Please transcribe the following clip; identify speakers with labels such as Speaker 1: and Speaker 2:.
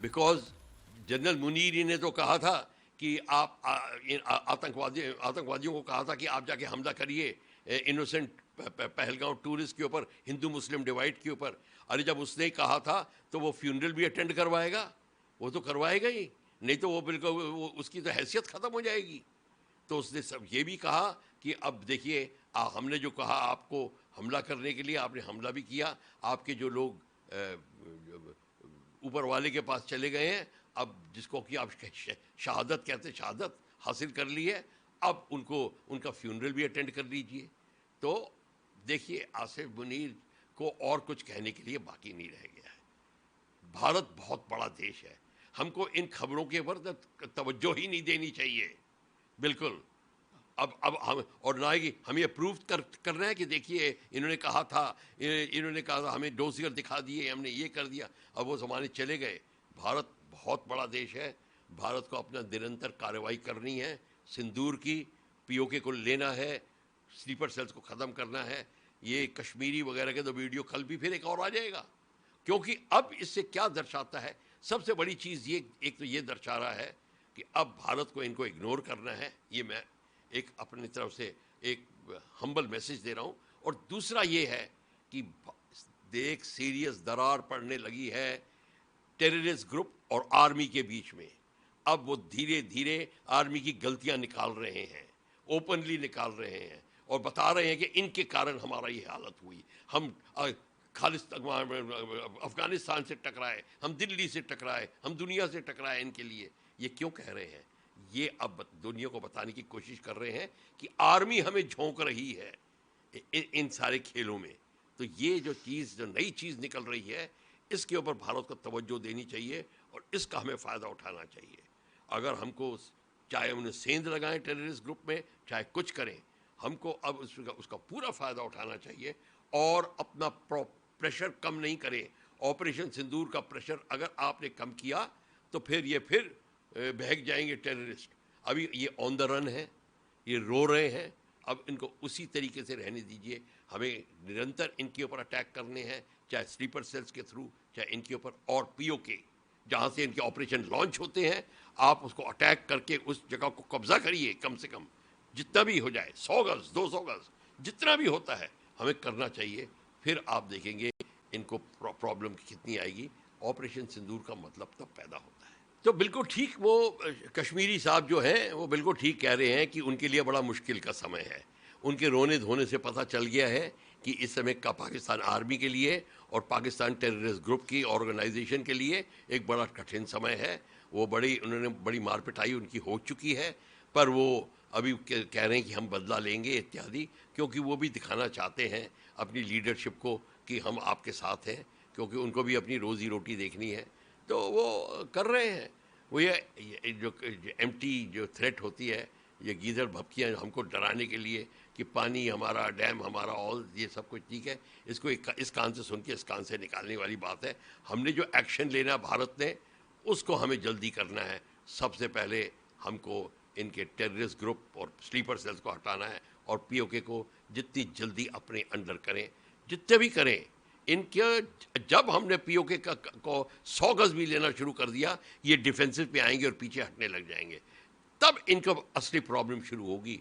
Speaker 1: Because general Munir ने तो कहा था कि आप आतंकवादियों को कहा था कि आप जाके हमला करिए इनोसेंट पहलगांव टूरिस्ट के ऊपर, हिंदू मुस्लिम डिवाइड के ऊपर। अरे जब उसने कहा था तो वो फ्यूनरल भी अटेंड करवाएगा? वो तो करवाएगा ही नहीं, तो वो बिल्कुल उसकी तो हैसियत ख़त्म हो जाएगी। तो उसने सब ये भी कहा कि अब देखिए हमने जो कहा आपको हमला करने के लिए, आपने हमला भी किया, आपके जो लोग ऊपर वाले के पास चले गए हैं, अब जिसको कि आप शहादत कहते हैं, शहादत हासिल कर ली है, अब उनको उनका फ्यूनरल भी अटेंड कर लीजिए। तो देखिए आसिफ मुनीर को और कुछ कहने के लिए बाकी नहीं रह गया है। भारत बहुत बड़ा देश है, हमको इन खबरों के ऊपर तवज्जो ही नहीं देनी चाहिए बिल्कुल। अब हम और ना ही हम ये प्रूव कर रहे हैं कि देखिए इन्होंने कहा था, हमें डोसियर दिखा दिए, हमने ये कर दिया। अब वो ज़माने चले गए। भारत बहुत बड़ा देश है, भारत को अपना निरंतर कार्रवाई करनी है। सिंदूर की पीओके को लेना है, स्लीपर सेल्स को ख़त्म करना है। ये कश्मीरी वगैरह के तो वीडियो कल भी फिर एक और आ जाएगा, क्योंकि अब इससे क्या दर्शाता है, सबसे बड़ी चीज़ ये एक तो ये दर्शा रहा है कि अब भारत को इनको इग्नोर करना है। ये मैं एक अपनी तरफ से एक हम्बल मैसेज दे रहा हूँ। और दूसरा ये है कि देख सीरियस दरार पड़ने लगी है टेररिस्ट ग्रुप और आर्मी के बीच में। अब वो धीरे धीरे आर्मी की गलतियां निकाल रहे हैं, ओपनली निकाल रहे हैं और बता रहे हैं कि इनके कारण हमारा ये हालत हुई। हम अफगानिस्तान से टकराए, हम दिल्ली से टकराए, हम दुनिया से टकराए इनके लिए। ये क्यों कह रहे हैं? ये अब दुनिया को बताने की कोशिश कर रहे हैं कि आर्मी हमें झोंक रही है इन सारे खेलों में। तो ये जो चीज़, जो नई चीज़ निकल रही है, इसके ऊपर भारत को तवज्जो देनी चाहिए और इसका हमें फ़ायदा उठाना चाहिए। अगर हमको, चाहे उन्हें सेंध लगाएं टेररिस्ट ग्रुप में, चाहे कुछ करें, हमको अब उसका पूरा फ़ायदा उठाना चाहिए और अपना प्रेशर कम नहीं करें। ऑपरेशन सिंदूर का प्रेशर अगर आपने कम किया तो फिर ये बहक जाएंगे टेररिस्ट। अभी ये ऑन द रन है, ये रो रहे हैं, अब इनको उसी तरीके से रहने दीजिए। हमें निरंतर इनके ऊपर अटैक करने हैं, चाहे स्लीपर सेल्स के थ्रू, चाहे इनके ऊपर, और पीओके जहाँ से इनके ऑपरेशन लॉन्च होते हैं, आप उसको अटैक करके उस जगह को कब्जा करिए। कम से कम जितना भी हो जाए, 100 गज 200 गज जितना भी होता है हमें करना चाहिए। फिर आप देखेंगे इनको प्रॉब्लम कितनी आएगी। ऑपरेशन सिंदूर का मतलब तब पैदा होता है। तो बिल्कुल ठीक, वो कश्मीरी साहब जो हैं वो बिल्कुल ठीक कह रहे हैं कि उनके लिए बड़ा मुश्किल का समय है। उनके रोने धोने से पता चल गया है कि इस समय का पाकिस्तान आर्मी के लिए और पाकिस्तान टेररिस्ट ग्रुप की ऑर्गेनाइजेशन के लिए एक बड़ा कठिन समय है। वो उन्होंने बड़ी मार पिटाई उनकी हो चुकी है, पर वो अभी कह रहे हैं कि हम बदला लेंगे इत्यादि, क्योंकि वो भी दिखाना चाहते हैं अपनी लीडरशिप को कि हम आपके साथ हैं, क्योंकि उनको भी अपनी रोज़ी रोटी देखनी है। तो वो कर रहे हैं। वो ये जो एम्प्टी जो थ्रेट होती है, ये गीदड़ भपकियाँ हमको डराने के लिए कि पानी हमारा, डैम हमारा, ऑल ये सब कुछ ठीक है, इसको इस कान से सुन के इस कान से निकालने वाली बात है। हमने जो एक्शन लेना भारत ने, उसको हमें जल्दी करना है। सबसे पहले हमको इनके टेररिस्ट ग्रुप और स्लीपर सेल्स को हटाना है और पीओके को जितनी जल्दी अपने अंडर करें, जितने भी करें। इनके जब हमने पीओके को 100 गज भी लेना शुरू कर दिया, ये डिफेंसिव पे आएंगे और पीछे हटने लग जाएंगे, तब इनको असली प्रॉब्लम शुरू होगी।